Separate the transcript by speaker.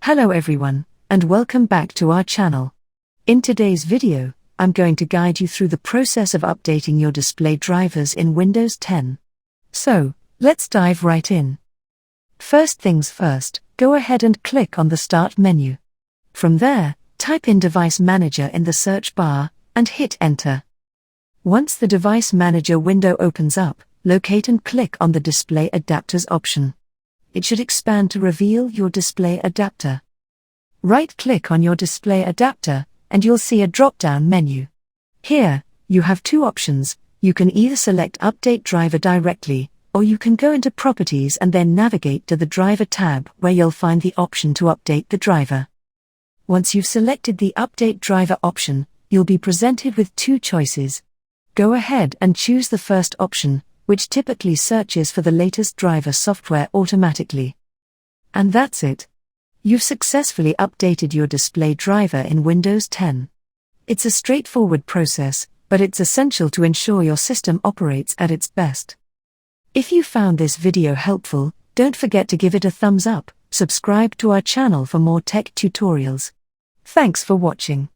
Speaker 1: Hello everyone, and welcome back to our channel. In today's video, I'm going to guide you through the process of updating your display drivers in Windows 10. So, let's dive right in. First things first, go ahead and click on the Start menu. From there, type in Device Manager in the search bar, and hit Enter. Once the Device Manager window opens up, locate and click on the Display Adapters option. It should expand to reveal your display adapter. Right-click on your display adapter, and you'll see a drop-down menu. Here, you have two options. You can either select Update Driver directly, or you can go into Properties and then navigate to the Driver tab where you'll find the option to update the driver. Once you've selected the Update Driver option, you'll be presented with two choices. Go ahead and choose the first option, which typically searches for the latest driver software automatically. And that's it. You've successfully updated your display driver in Windows 10. It's a straightforward process, but it's essential to ensure your system operates at its best. If you found this video helpful, don't forget to give it a thumbs up, subscribe to our channel for more tech tutorials. Thanks for watching.